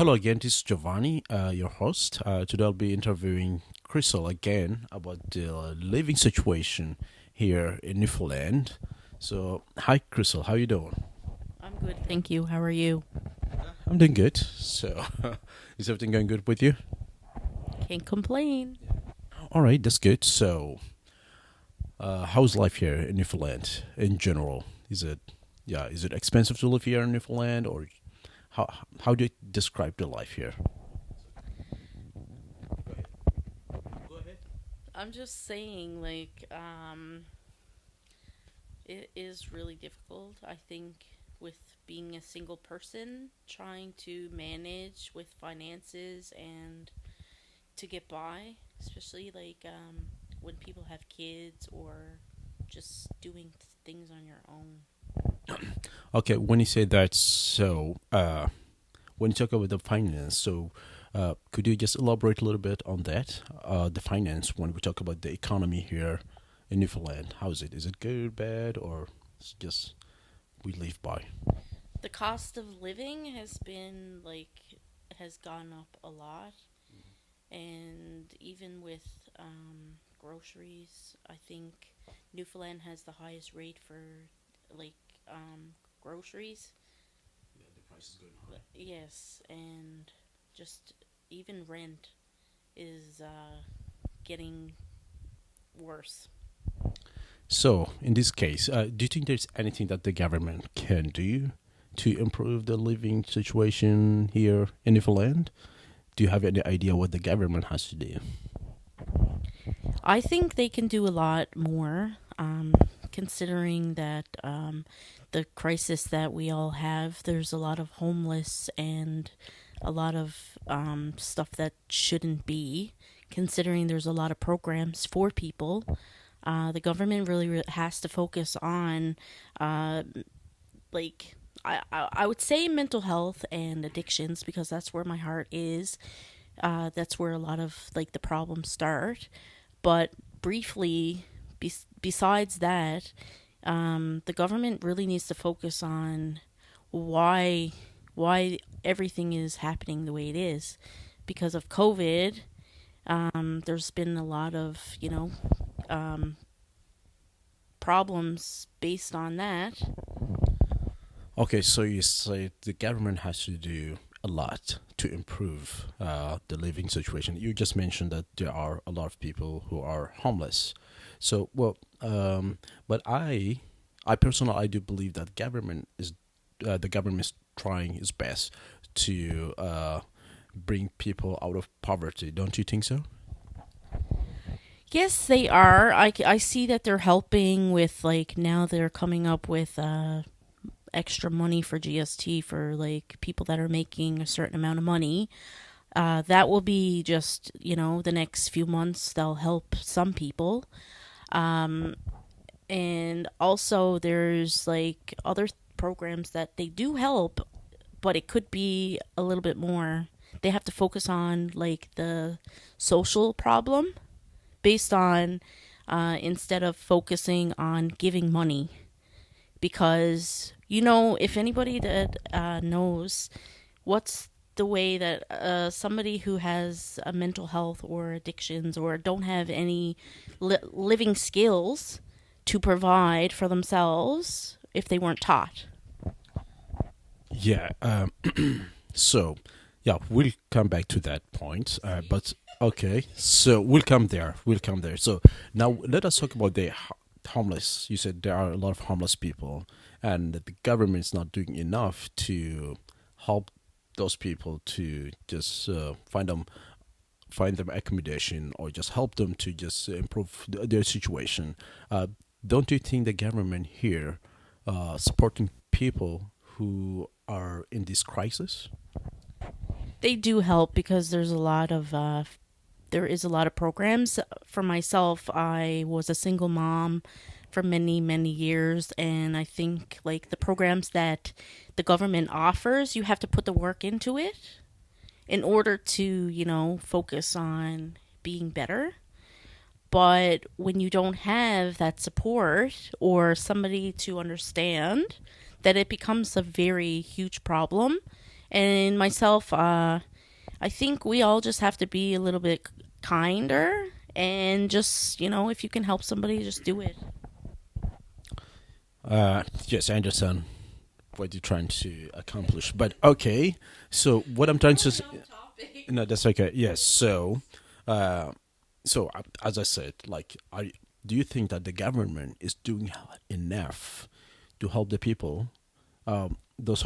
Hello again, this is Giovanni, your host. Today I'll be interviewing Crystal again about the living situation here in Newfoundland. So, hi Crystal, how you doing? I'm good, thank you. How are you? I'm doing good. So, is everything going good with you? Can't complain. All right, that's good. So, how's life here in Newfoundland in general? Is it expensive to live here in Newfoundland, or how how do you describe the life here? I'm just saying, it is really difficult. I think with being a single person, trying to manage with finances and to get by, especially when people have kids or just doing things on your own. Okay, when you say that, when you talk about the finance, could you just elaborate a little bit on that? The finance, when we talk about the economy here in Newfoundland, how is it? Is it good, bad, or it's just we live by? The cost of living has gone up a lot, and even with groceries, I think Newfoundland has the highest rate for like groceries. Yeah, the price is going high. Yes, and just even rent is getting worse. So, in this case, do you think there's anything that the government can do to improve the living situation here in Newfoundland? Do you have any idea what the government has to do? I think they can do a lot more, considering that the crisis that we all have. There's a lot of homeless and a lot of stuff that shouldn't be. Considering there's a lot of programs for people, the government really has to focus on, uh, like, I would say mental health and addictions because that's where my heart is. That's where a lot of the problems start. But briefly, besides that, the government really needs to focus on why why everything is happening the way it is. Because of COVID, there's been a lot of um, problems based on that. Okay, so you say the government has to do a lot to improve the living situation. You just mentioned that there are a lot of people who are homeless. So, but I personally, I do believe that the government is trying its best to bring people out of poverty. Don't you think so? Yes, they are. I see that they're helping with now they're coming up with extra money for GST for people that are making a certain amount of money. That will be just the next few months. They'll help some people. Um, and also there's other programs that they do help, but it could be a little bit more. They have to focus on the social problem based on instead of focusing on giving money, because if anybody that knows what's the way that somebody who has a mental health or addictions or don't have any living skills to provide for themselves if they weren't taught. Yeah. So, yeah, we'll come back to that point. But okay, so we'll come there. We'll come there. So now let us talk about the homeless. You said there are a lot of homeless people, and that the government's not doing enough to help those people to just find them accommodation or just help them to just improve their situation. Uh, don't you think the government here supporting people who are in this crisis? They do help because there is a lot of programs. For myself, I was a single mom for many, many years, and I think the programs that the government offers, you have to put the work into it in order to, focus on being better. But when you don't have that support or somebody to understand, that it becomes a very huge problem. And myself, I think we all just have to be a little bit kinder and just, if you can help somebody, just do it. Yes, I understand what you're trying to accomplish. But okay, so what I'm trying to say, no, that's okay. Yes, uh, as I said, like, do you think that the government is doing enough to help the people? Those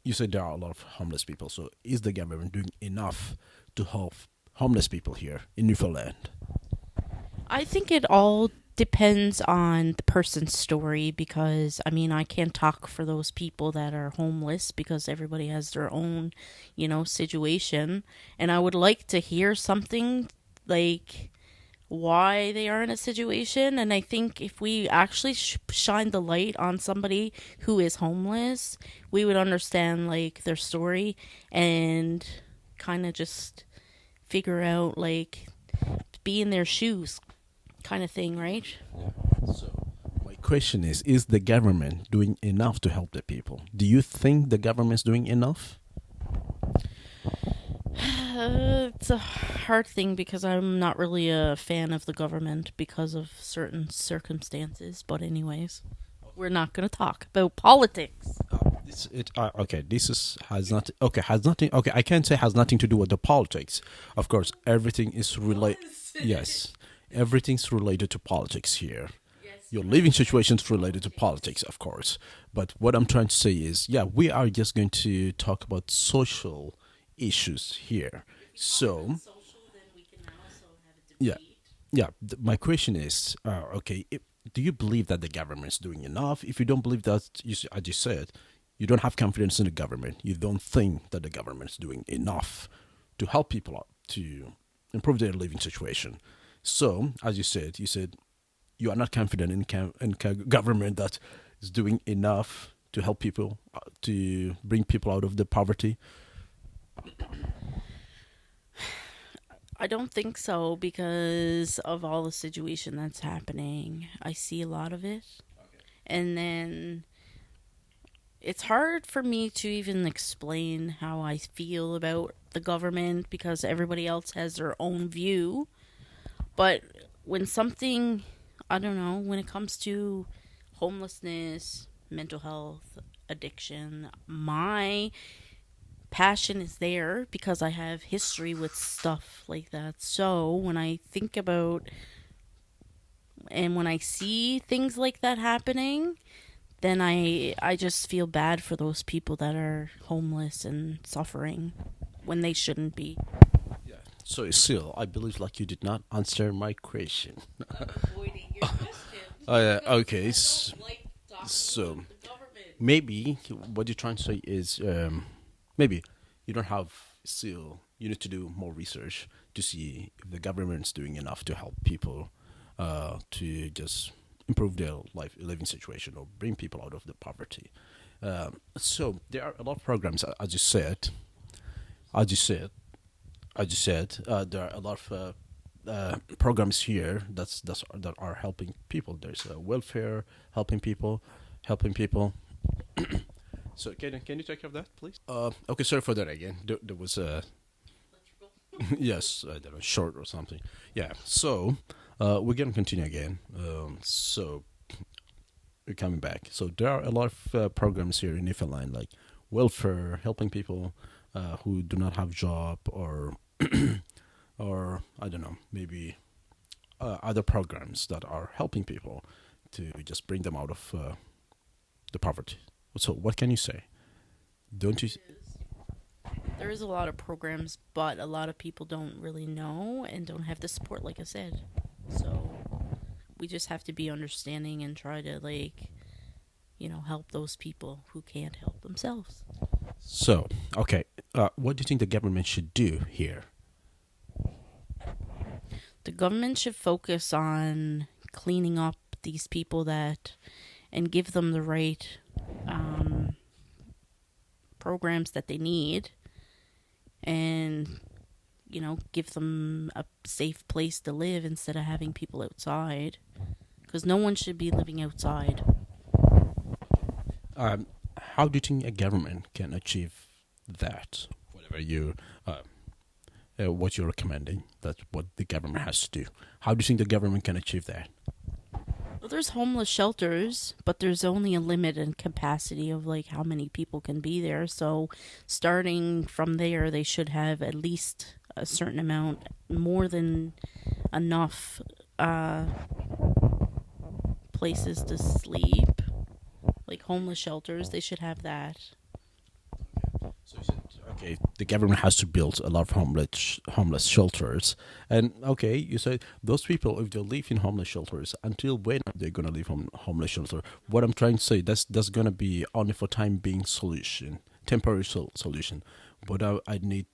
you said there are a lot of homeless people. So is the government doing enough to help homeless people here in Newfoundland? I think it all depends on the person's story because, I mean, I can't talk for those people that are homeless because everybody has their own, situation. And I would like to hear something like why they are in a situation. And I think if we actually shine the light on somebody who is homeless, we would understand like their story and kind of just figure out like be in their shoes kind of thing, right? So my question is the government doing enough to help the people? Do you think the government's doing enough? It's a hard thing because I'm not really a fan of the government because of certain circumstances. But anyways, we're not going to talk about politics. Okay. This is has not okay has nothing. Okay, I can't say has nothing to do with the politics. Of course, everything is related. Yes, everything's related to politics here. Your living situation's related to politics, of course. But what I'm trying to say is, yeah, we are just going to talk about social issues here. So, yeah, yeah. My question is, okay, do you believe that the government is doing enough? If you don't believe that, as you said, you don't have confidence in the government. You don't think that the government is doing enough to help people out to improve their living situation. So, as you said you are not confident in government that is doing enough to help people to bring people out of the poverty. I don't think so because of all the situation that's happening. I see a lot of it. And then it's hard for me to even explain how I feel about the government because everybody else has their own view. But when something, I don't know, when it comes to homelessness, mental health, addiction, my passion is there because I have history with stuff like that. So when I think about and when I see things like that happening, then I just feel bad for those people that are homeless and suffering when they shouldn't be. Yeah. So still, I believe like you did not answer my question. Avoiding your question. Okay. So maybe what you're trying to say is maybe you don't have still you need to do more research to see if the government's doing enough to help people to just improve their life living situation or bring people out of the poverty. So there are a lot of programs, as you said, as you said, there are a lot of programs here that are helping people. There's welfare, helping people. So can you take care of that, please? Okay, sorry for that again. There was a yes, I don't know, short or something. Yeah. So we're gonna continue again. So we're coming back. So there are a lot of programs here in Newfoundland, like welfare, helping people who do not have job or I don't know, maybe other programs that are helping people to just bring them out of the poverty. So what can you say? Don't you? There is a lot of programs, but a lot of people don't really know and don't have the support, like I said. So we just have to be understanding and try to, like, help those people who can't help themselves. So okay, what do you think the government should do here? The government should focus on cleaning up these people that and give them the right um, programs that they need and give them a safe place to live instead of having people outside because no one should be living outside. How do you think a government can achieve that? Whatever you, what you're recommending, that's what the government has to do. How do you think the government can achieve that? Well, there's homeless shelters, but there's only a limit in capacity of like how many people can be there. So starting from there, they should have at least a certain amount, more than enough places to sleep. Like homeless shelters, they should have that. So you said, okay, the government has to build a lot of homeless shelters, and okay, you said those people, if they live in homeless shelters, until when are they gonna live on homeless shelter? What I'm trying to say, that's gonna be only for time being solution, temporary solution. But I need,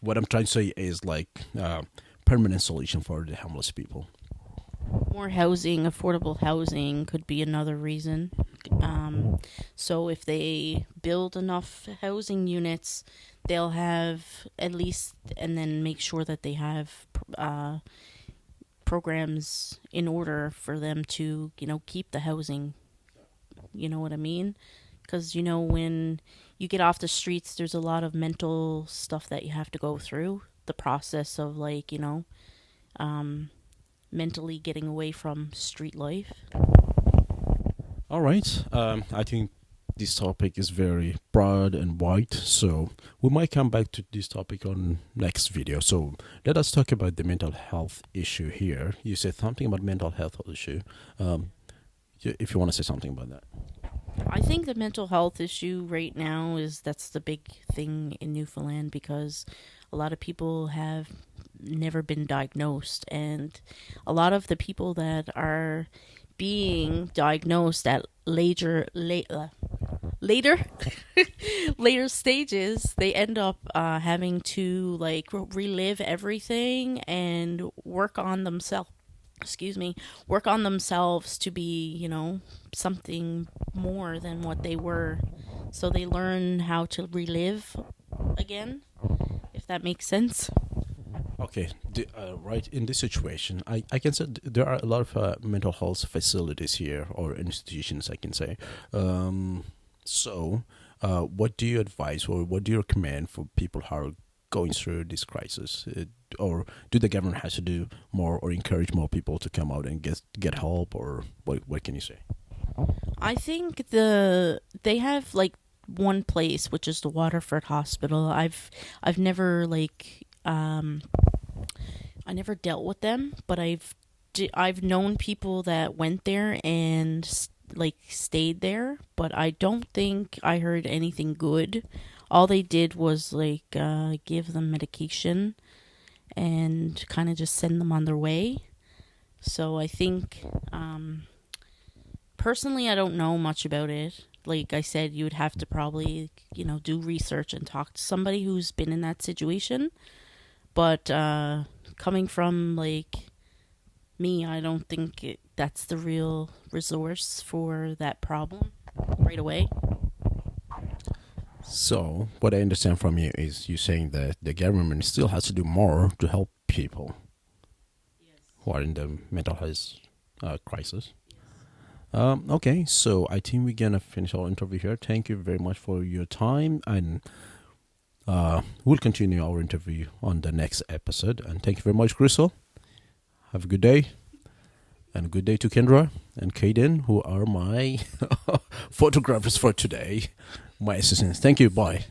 what I'm trying to say is like permanent solution for the homeless people. More housing, affordable housing could be another reason. So if they build enough housing units, they'll have at least, and then make sure that they have programs in order for them to, keep the housing. You know what I mean? Because, when you get off the streets, there's a lot of mental stuff that you have to go through. The process of, like, mentally getting away from street life. All right. I think this topic is very broad and wide, so we might come back to this topic on next video. So let us talk about the mental health issue here. You said something about mental health issue. If you want to say something about that. I think the mental health issue right now that's the big thing in Newfoundland, because a lot of people have never been diagnosed, and a lot of the people that are being diagnosed at later later stages, they end up having to like relive everything and work on themselves. Work on themselves to be, something more than what they were. So they learn how to relive again, if that makes sense. Okay, right, in this situation, I can say there are a lot of mental health facilities here, or institutions, I can say. What do you advise, or what do you recommend for people who are going through this crisis? Or do the government has to do more, or encourage more people to come out and get help, or what can you say? I think they have like one place, which is the Waterford Hospital. I've never I never dealt with them, but I've known people that went there and stayed there, but I don't think I heard anything good. All they did was give them medication and kind of just send them on their way. So I think personally, I don't know much about it. Like I said, you would have to probably, do research and talk to somebody who's been in that situation. But coming from me, I don't think that's the real resource for that problem right away. So what I understand from you is you saying that the government still has to do more to help people who are in the mental health crisis. Okay, so I think we're gonna finish our interview here. Thank you very much for your time, and we'll continue our interview on the next episode. And thank you very much, Crystal. Have a good day, and a good day to Kendra and Kaden, who are my photographers for today, my assistants. Thank you. Bye.